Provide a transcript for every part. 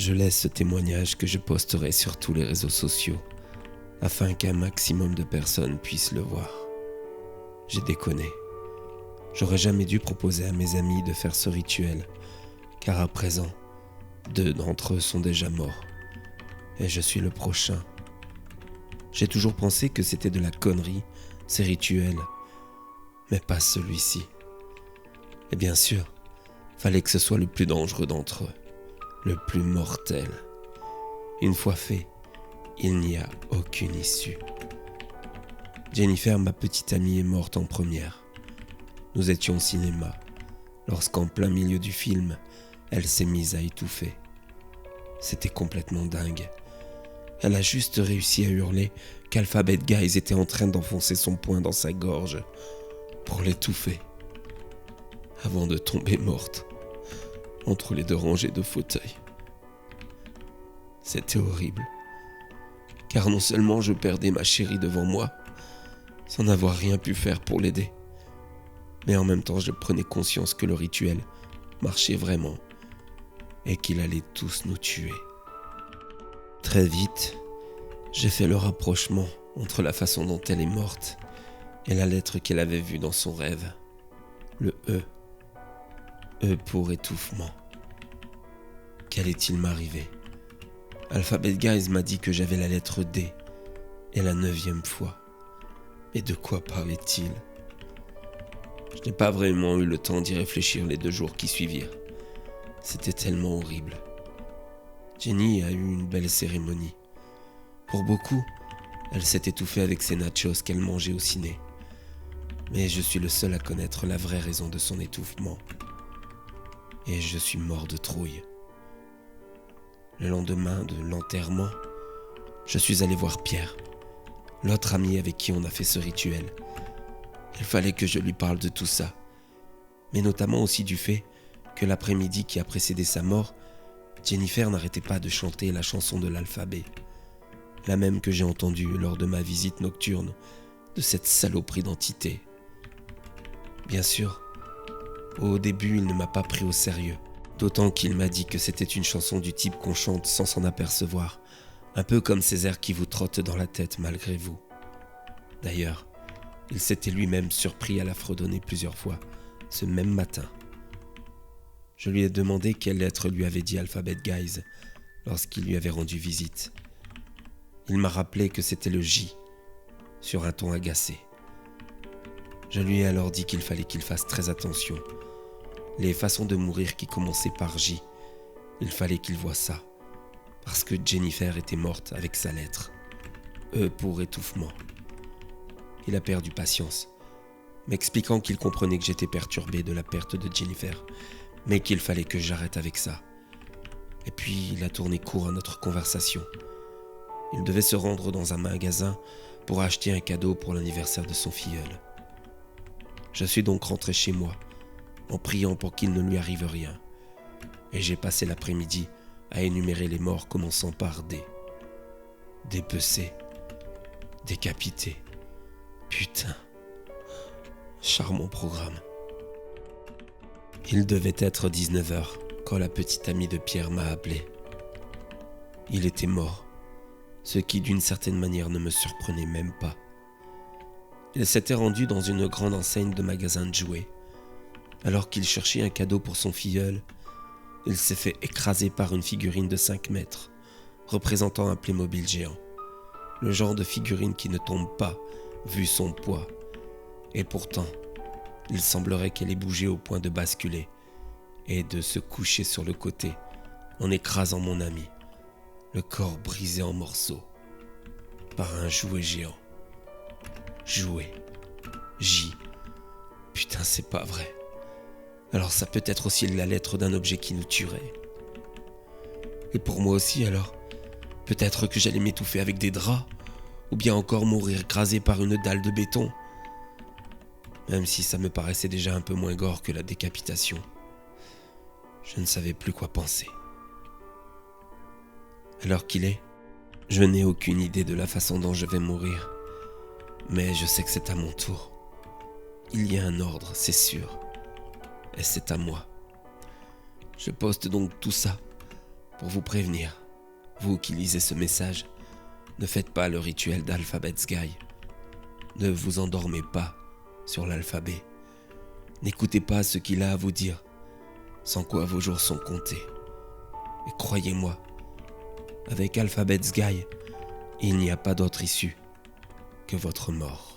Je laisse ce témoignage que je posterai sur tous les réseaux sociaux afin qu'un maximum de personnes puissent le voir. J'ai déconné. J'aurais jamais dû proposer à mes amis de faire ce rituel, car à présent, 2 d'entre eux sont déjà morts, et je suis le prochain. J'ai toujours pensé que c'était de la connerie, ces rituels, mais pas celui-ci. Et bien sûr, fallait que ce soit le plus dangereux d'entre eux, le plus mortel. Une fois fait, il n'y a aucune issue. Jennifer, ma petite amie, est morte en première. Nous étions au cinéma, lorsqu'en plein milieu du film, elle s'est mise à étouffer. C'était complètement dingue. Elle a juste réussi à hurler qu'Alphabet Guys était en train d'enfoncer son poing dans sa gorge pour l'étouffer, avant de tomber morte entre les 2 rangées de fauteuils. C'était horrible, car non seulement je perdais ma chérie devant moi, sans avoir rien pu faire pour l'aider, mais en même temps je prenais conscience que le rituel marchait vraiment et qu'il allait tous nous tuer. Très vite, j'ai fait le rapprochement entre la façon dont elle est morte et la lettre qu'elle avait vue dans son rêve. Le E. E pour étouffement. Qu'allait-il m'arriver ? Alphabet Guys m'a dit que j'avais la lettre D, et la 9e fois. Mais de quoi parlait-il ? Je n'ai pas vraiment eu le temps d'y réfléchir les 2 jours qui suivirent. C'était tellement horrible. Jenny a eu une belle cérémonie. Pour beaucoup, elle s'est étouffée avec ses nachos qu'elle mangeait au ciné. Mais je suis le seul à connaître la vraie raison de son étouffement. Et je suis mort de trouille. Le lendemain de l'enterrement, je suis allé voir Pierre, l'autre ami avec qui on a fait ce rituel. Il fallait que je lui parle de tout ça, mais notamment aussi du fait que l'après-midi qui a précédé sa mort, Jennifer n'arrêtait pas de chanter la chanson de l'alphabet, la même que j'ai entendue lors de ma visite nocturne de cette saloperie d'entité. Bien sûr, au début, il ne m'a pas pris au sérieux, d'autant qu'il m'a dit que c'était une chanson du type qu'on chante sans s'en apercevoir, un peu comme ces airs qui vous trottent dans la tête malgré vous. D'ailleurs, il s'était lui-même surpris à la fredonner plusieurs fois, ce même matin. Je lui ai demandé quelle lettre lui avait dit Alphabet Guys lorsqu'il lui avait rendu visite. Il m'a rappelé que c'était le J, sur un ton agacé. Je lui ai alors dit qu'il fallait qu'il fasse très attention. Les façons de mourir qui commençaient par J, il fallait qu'il voie ça, parce que Jennifer était morte avec sa lettre. E pour étouffement. Il a perdu patience, m'expliquant qu'il comprenait que j'étais perturbé de la perte de Jennifer, mais qu'il fallait que j'arrête avec ça. Et puis il a tourné court à notre conversation. Il devait se rendre dans un magasin pour acheter un cadeau pour l'anniversaire de son filleul. Je suis donc rentré chez moi, en priant pour qu'il ne lui arrive rien. Et j'ai passé l'après-midi à énumérer les morts commençant par D. Dépecé, décapité. Putain, charmant programme. Il devait être 19h quand la petite amie de Pierre m'a appelé. Il était mort, ce qui d'une certaine manière ne me surprenait même pas. Il s'était rendu dans une grande enseigne de magasins de jouets. Alors qu'il cherchait un cadeau pour son filleul, il s'est fait écraser par une figurine de 5 mètres, représentant un Playmobil géant. Le genre de figurine qui ne tombe pas, vu son poids. Et pourtant, il semblerait qu'elle ait bougé au point de basculer et de se coucher sur le côté en écrasant mon ami, le corps brisé en morceaux par un jouet géant. Jouet. J. Putain, c'est pas vrai. Alors ça peut être aussi la lettre d'un objet qui nous tuerait. Et pour moi aussi alors, peut-être que j'allais m'étouffer avec des draps, ou bien encore mourir écrasé par une dalle de béton. Même si ça me paraissait déjà un peu moins gore que la décapitation. Je ne savais plus quoi penser. Alors qu'il est, je n'ai aucune idée de la façon dont je vais mourir. Mais je sais que c'est à mon tour. Il y a un ordre, c'est sûr. Et c'est à moi. Je poste donc tout ça Pour vous prévenir, vous qui lisez ce message, ne faites pas le rituel d'Alphabet Guy. Ne vous endormez pas sur l'alphabet. N'écoutez pas ce qu'il a à vous dire, sans quoi vos jours sont comptés. Et croyez-moi, avec Alphabet Guy, il n'y a pas d'autre issue que votre mort.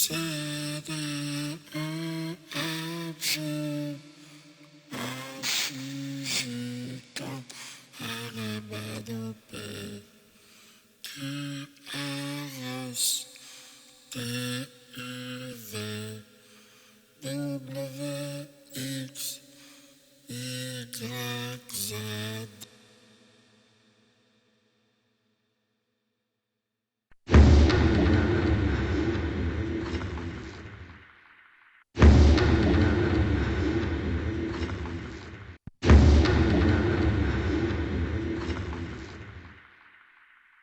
ABC